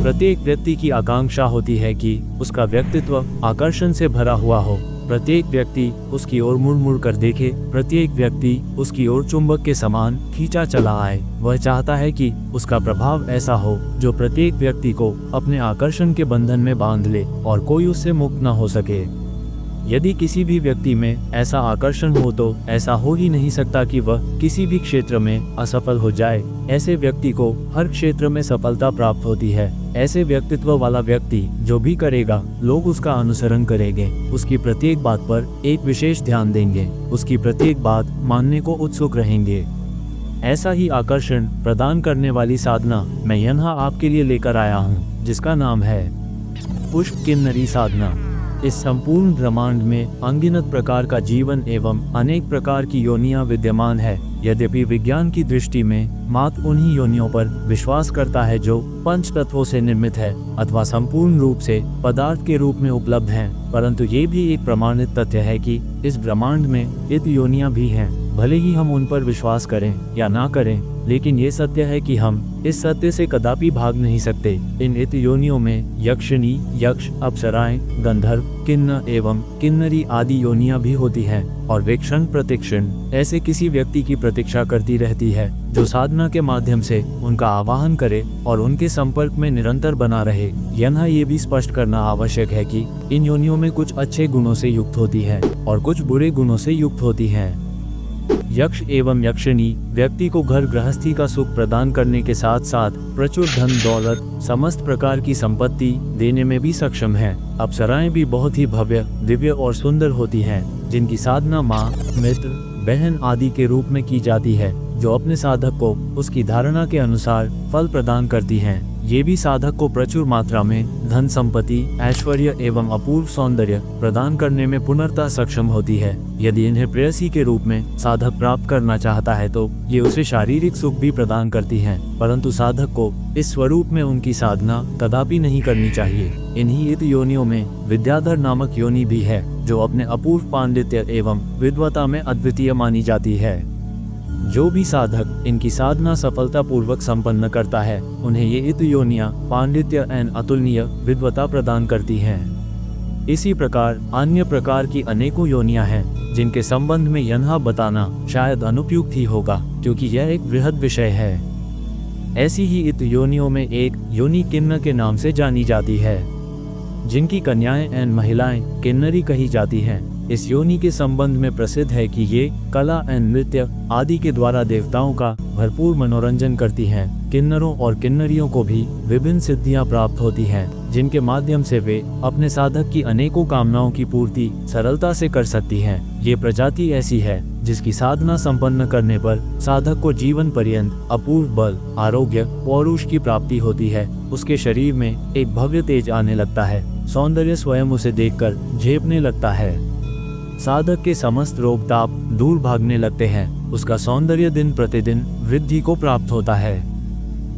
प्रत्येक व्यक्ति की आकांक्षा होती है कि उसका व्यक्तित्व आकर्षण से भरा हुआ हो, प्रत्येक व्यक्ति उसकी ओर मुड़ मुड़ कर देखे, प्रत्येक व्यक्ति उसकी ओर चुंबक के समान खींचा चला आए। वह चाहता है कि उसका प्रभाव ऐसा हो जो प्रत्येक व्यक्ति को अपने आकर्षण के बंधन में बांध ले और कोई उससे मुक्त न हो सके। यदि किसी भी व्यक्ति में ऐसा आकर्षण हो तो ऐसा हो ही नहीं सकता कि वह किसी भी क्षेत्र में असफल हो जाए। ऐसे व्यक्ति को हर क्षेत्र में सफलता प्राप्त होती है। ऐसे व्यक्तित्व वाला व्यक्ति जो भी करेगा, लोग उसका अनुसरण करेंगे, उसकी प्रत्येक बात पर एक विशेष ध्यान देंगे, उसकी प्रत्येक बात मानने को उत्सुक रहेंगे। ऐसा ही आकर्षण प्रदान करने वाली साधना मैं यहाँ आपके लिए लेकर आया हूँ, जिसका नाम है पुष्प किन्नरी साधना। इस संपूर्ण ब्रह्मांड में अनगिनत प्रकार का जीवन एवं अनेक प्रकार की योनियां विद्यमान है। यद्यपि विज्ञान की दृष्टि में मात्र उन्हीं योनियों पर विश्वास करता है जो पंच तत्वों से निर्मित है अथवा संपूर्ण रूप से पदार्थ के रूप में उपलब्ध हैं, परंतु ये भी एक प्रमाणित तथ्य है कि इस ब्रह्मांड में इत योनियां भी हैं। भले ही हम उन पर विश्वास करें या ना करें, लेकिन ये सत्य है कि हम इस सत्य से कदापि भाग नहीं सकते। इन इत योनियों में यक्षिणी, यक्ष, अप्सराएं, गंधर्व, किन्न एवं किन्नरी आदि योनियां भी होती हैं और वे क्षण प्रतिक्षण ऐसे किसी व्यक्ति की प्रतीक्षा करती रहती है जो साधना के माध्यम से उनका आवाहन करे और उनके संपर्क में निरंतर बना रहे। यहाँ ये भी स्पष्ट करना आवश्यक है कि इन योनियों में कुछ अच्छे गुणों से युक्त होती है और कुछ बुरे गुणों से युक्त होती हैं। यक्ष एवं यक्षिणी व्यक्ति को घर गृहस्थी का सुख प्रदान करने के साथ साथ प्रचुर धन दौलत, समस्त प्रकार की संपत्ति देने में भी सक्षम है। अप्सराएं भी बहुत ही भव्य, दिव्य और सुंदर होती हैं, जिनकी साधना माँ, मित्र, बहन आदि के रूप में की जाती है, जो अपने साधक को उसकी धारणा के अनुसार फल प्रदान करती हैं। ये भी साधक को प्रचुर मात्रा में धन संपत्ति, ऐश्वर्य एवं अपूर्व सौंदर्य प्रदान करने में पुनर्तः सक्षम होती है। यदि इन्हें प्रेयसी के रूप में साधक प्राप्त करना चाहता है तो ये उसे शारीरिक सुख भी प्रदान करती हैं, परंतु साधक को इस स्वरूप में उनकी साधना कदापि नहीं करनी चाहिए। इन्हीं इत योनियों में विद्याधर नामक योनि भी है, जो अपने अपूर्व पांडित्य एवं विद्वता में अद्वितीय मानी जाती है। जो भी साधक इनकी साधना सफलतापूर्वक संपन्न करता है, उन्हें ये इत योनियां पांडित्य एवं अतुलनीय विद्वता प्रदान करती हैं। इसी प्रकार अन्य प्रकार की अनेकों योनियां हैं, जिनके संबंध में यहाँ बताना शायद अनुपयुक्त ही होगा, क्योंकि यह एक बृहद विषय है। ऐसी ही इत योनियों में एक योनि किन्न के नाम से जानी जाती है, जिनकी कन्याएं एवं महिलाएं किन्नरी कही जाती हैं। इस योनि के संबंध में प्रसिद्ध है कि ये कला एवं नृत्य आदि के द्वारा देवताओं का भरपूर मनोरंजन करती हैं। किन्नरों और किन्नरियों को भी विभिन्न सिद्धियां प्राप्त होती हैं, जिनके माध्यम से वे अपने साधक की अनेकों कामनाओं की पूर्ति सरलता से कर सकती हैं। ये प्रजाति ऐसी है जिसकी साधना संपन्न करने पर साधक को जीवन पर्यंत अपूर्व बल, आरोग्य, पौरुष की प्राप्ति होती है। उसके शरीर में एक भव्य तेज आने लगता है, सौंदर्य स्वयं उसे देखकर झेपने लगता है। साधक के समस्त रोग ताप दूर भागने लगते हैं, उसका सौंदर्य दिन प्रतिदिन वृद्धि को प्राप्त होता है।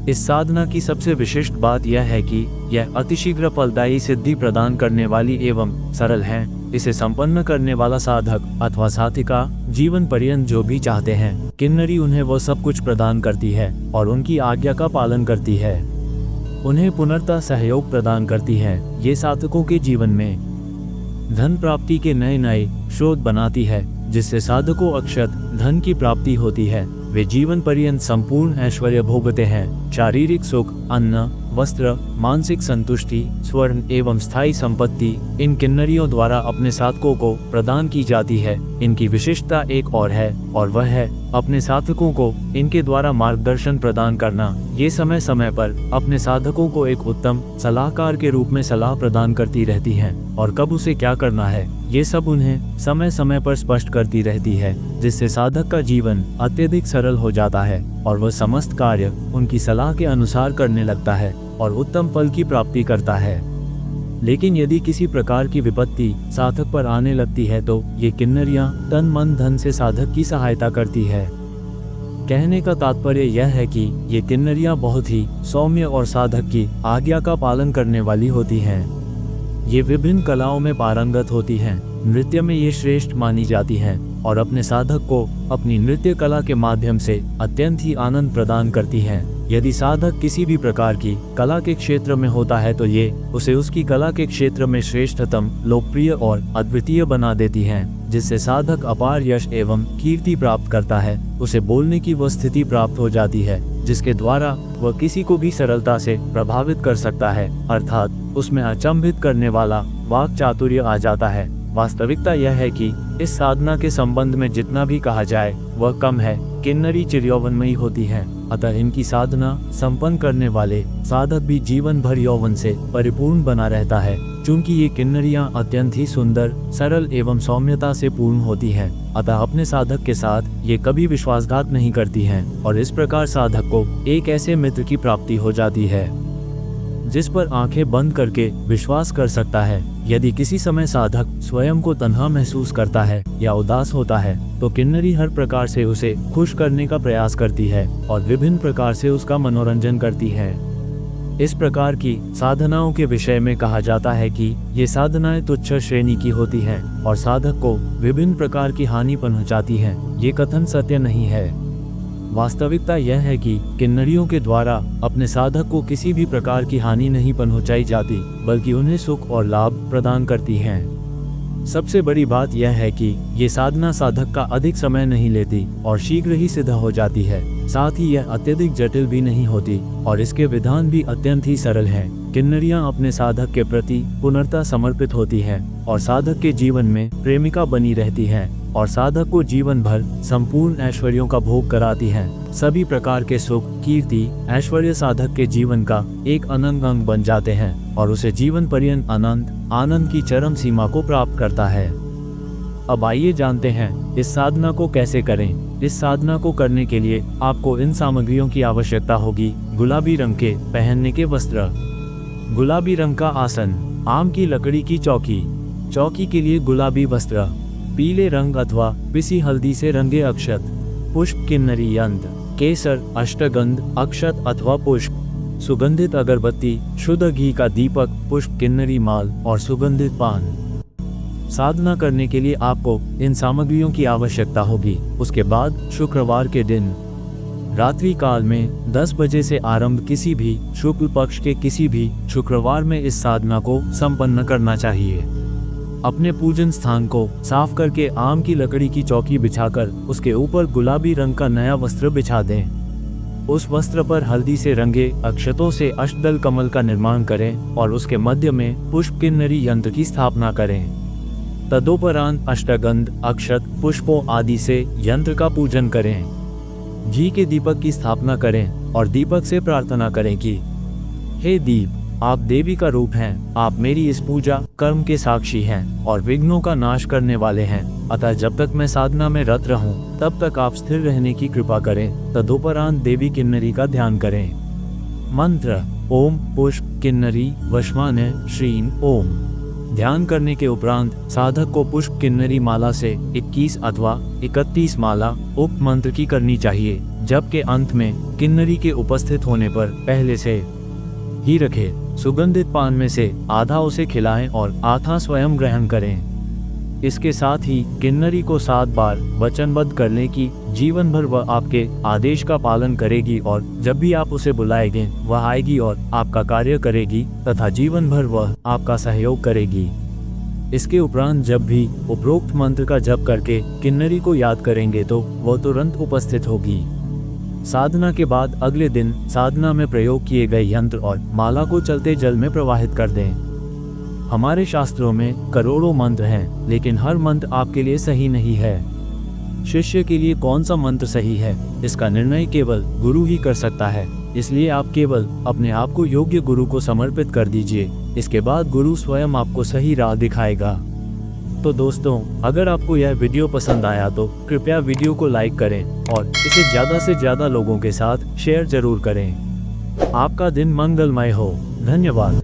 इस साधना की सबसे विशिष्ट बात यह है कि यह अतिशीघ्र फलदायी सिद्धि प्रदान करने वाली एवं सरल है। इसे संपन्न करने वाला साधक अथवा साधिका जीवन पर्यंत जो भी चाहते हैं, किन्नरी उन्हें वो सब कुछ प्रदान करती है और उनकी आज्ञा का पालन करती है। उन्हें पुनर्तः सहयोग प्रदान करती है। ये साधकों के जीवन में धन प्राप्ति के नए नए स्रोत बनाती है, जिससे साधकों अक्षत धन की प्राप्ति होती है। वे जीवन पर्यंत संपूर्ण ऐश्वर्य भोगते हैं। शारीरिक सुख, अन्न, वस्त्र, मानसिक संतुष्टि, स्वर्ण एवं स्थायी संपत्ति इन किन्नरियों द्वारा अपने साधकों को प्रदान की जाती है। इनकी विशिष्टता एक और है, और वह है अपने साधकों को इनके द्वारा मार्गदर्शन प्रदान करना। ये समय समय पर अपने साधकों को एक उत्तम सलाहकार के रूप में सलाह प्रदान करती रहती हैं और कब उसे क्या करना है, ये सब उन्हें समय समय पर स्पष्ट करती रहती है, जिससे साधक का जीवन अत्यधिक सरल हो जाता है और वह समस्त कार्य उनकी सलाह के अनुसार करने लगता है और उत्तम फल की प्राप्ति करता है। लेकिन यदि किसी प्रकार की विपत्ति साधक पर आने लगती है तो ये किन्नरियां तन मन धन से साधक की सहायता करती है। कहने का तात्पर्य यह है कि ये किन्नरियां बहुत ही सौम्य और साधक की आज्ञा का पालन करने वाली होती हैं। ये विभिन्न कलाओं में पारंगत होती हैं। नृत्य में ये श्रेष्ठ मानी जाती हैं। और अपने साधक को अपनी नृत्य कला के माध्यम से अत्यंत ही आनंद प्रदान करती हैं। यदि साधक किसी भी प्रकार की कला के क्षेत्र में होता है तो ये उसे उसकी कला के क्षेत्र में श्रेष्ठतम, लोकप्रिय और अद्वितीय बना देती हैं, जिससे साधक अपार यश एवं कीर्ति प्राप्त करता है। उसे बोलने की वह स्थिति प्राप्त हो जाती है जिसके द्वारा वह किसी को भी सरलता से प्रभावित कर सकता है, अर्थात उसमें अचंभित करने वाला वाक चातुर्य आ जाता है। वास्तविकता यह है कि इस साधना के संबंध में जितना भी कहा जाए वह कम है। किन्नरी चिरयौवनमयी होती हैं, अतः इनकी साधना संपन्न करने वाले साधक भी जीवन भर यौवन से परिपूर्ण बना रहता है। चूंकि ये किन्नरियां अत्यंत ही सुंदर, सरल एवं सौम्यता से पूर्ण होती हैं, अतः अपने साधक के साथ ये कभी विश्वासघात नहीं करती हैं और इस प्रकार साधक को एक ऐसे मित्र की प्राप्ति हो जाती है जिस पर आंखें बंद करके विश्वास कर सकता है। यदि किसी समय साधक स्वयं को तन्हा महसूस करता है या उदास होता है तो किन्नरी हर प्रकार से उसे खुश करने का प्रयास करती है और विभिन्न प्रकार से उसका मनोरंजन करती है। इस प्रकार की साधनाओं के विषय में कहा जाता है कि ये साधनाएं तुच्छ श्रेणी की होती हैं और साधक को विभिन्न प्रकार की हानि पहुंचाती हैं। ये कथन सत्य नहीं है। वास्तविकता यह है कि किन्नरियों के द्वारा अपने साधक को किसी भी प्रकार की हानि नहीं पहुंचाई जाती, बल्कि उन्हें सुख और लाभ प्रदान करती हैं। सबसे बड़ी बात यह है कि ये साधना साधक का अधिक समय नहीं लेती और शीघ्र ही सिद्ध हो जाती है। साथ ही यह अत्यधिक जटिल भी नहीं होती और इसके विधान भी अत्यंत ही सरल हैं। किन्नरियां अपने साधक के प्रति पूर्णतः समर्पित होती हैं और साधक के जीवन में प्रेमिका बनी रहती हैं और साधक को जीवन भर संपूर्ण ऐश्वर्यों का भोग कराती हैं। सभी प्रकार के सुख, कीर्ति, ऐश्वर्य साधक के जीवन का एक अनंग अंग बन जाते हैं और उसे जीवन पर्यंत आनंद की चरम सीमा को प्राप्त करता है। अब आइए जानते हैं इस साधना को कैसे करें। इस साधना को करने के लिए आपको इन सामग्रियों की आवश्यकता होगी। गुलाबी रंग के पहनने के वस्त्र, गुलाबी रंग का आसन, आम की लकड़ी की चौकी, चौकी के लिए गुलाबी वस्त्र, पीले रंग अथवा पिसी हल्दी से रंगे अक्षत, पुष्प किन्नरी यंत्र, केसर, अष्टगंध, अक्षत अथवा पुष्प, सुगंधित अगरबत्ती, शुद्ध घी का दीपक, पुष्प किन्नरी माल और सुगंधित पान। साधना करने के लिए आपको इन सामग्रियों की आवश्यकता होगी। उसके बाद शुक्रवार के दिन रात्रि काल में 10 बजे से आरंभ किसी भी शुक्ल पक्ष के किसी भी शुक्रवार में इस साधना को संपन्न करना चाहिए। अपने पूजन स्थान को साफ करके आम की लकड़ी की चौकी बिछाकर उसके ऊपर गुलाबी रंग का नया वस्त्र बिछा दें। उस वस्त्र पर हल्दी से रंगे अक्षतों से अष्टदल कमल का निर्माण करें और उसके मध्य में पुष्प किन्नरी यंत्र की स्थापना करें। तदोपरांत अष्टगंध, अक्षत, पुष्पों आदि से यंत्र का पूजन करें। घी के दीपक की स्थापना करें और दीपक से प्रार्थना करें कि हे दीप, आप देवी का रूप हैं, आप मेरी इस पूजा कर्म के साक्षी हैं और विघ्नों का नाश करने वाले हैं। अतः जब तक मैं साधना में रत रहूं तब तक आप स्थिर रहने की कृपा करें। तदोपरांत देवी किन्नरी का ध्यान करें। मंत्र: ओम पुष्प किन्नरी वशमानय श्रीं ओम। ध्यान करने के उपरांत साधक को पुष्प किन्नरी माला से 21 अथवा 31 माला उक्त मंत्र की करनी चाहिए, जबकि अंत में किन्नरी के उपस्थित होने पर पहले से ही रखे सुगंधित पान में से आधा उसे खिलाएं और आधा स्वयं ग्रहण करें। इसके साथ ही किन्नरी को 7 बार वचनबद्ध कर लें कि जीवन भर वह आपके आदेश का पालन करेगी और जब भी आप उसे बुलाएंगे वह आएगी और आपका कार्य करेगी तथा जीवन भर वह आपका सहयोग करेगी। इसके उपरांत जब भी उपरोक्त मंत्र का जप करके किन्नरी को याद करेंगे तो वह तुरंत उपस्थित होगी। साधना के बाद अगले दिन साधना में प्रयोग किए गए यंत्र और माला को चलते जल में प्रवाहित कर दें। हमारे शास्त्रों में करोड़ों मंत्र हैं, लेकिन हर मंत्र आपके लिए सही नहीं है। शिष्य के लिए कौन सा मंत्र सही है, इसका निर्णय केवल गुरु ही कर सकता है। इसलिए आप केवल अपने आप को योग्य गुरु को समर्पित कर दीजिए। इसके बाद गुरु स्वयं आपको सही राह दिखाएगा। तो दोस्तों, अगर आपको यह वीडियो पसंद आया तो कृपया वीडियो को लाइक करें और इसे ज़्यादा से ज़्यादा लोगों के साथ शेयर जरूर करें। आपका दिन मंगलमय हो। धन्यवाद।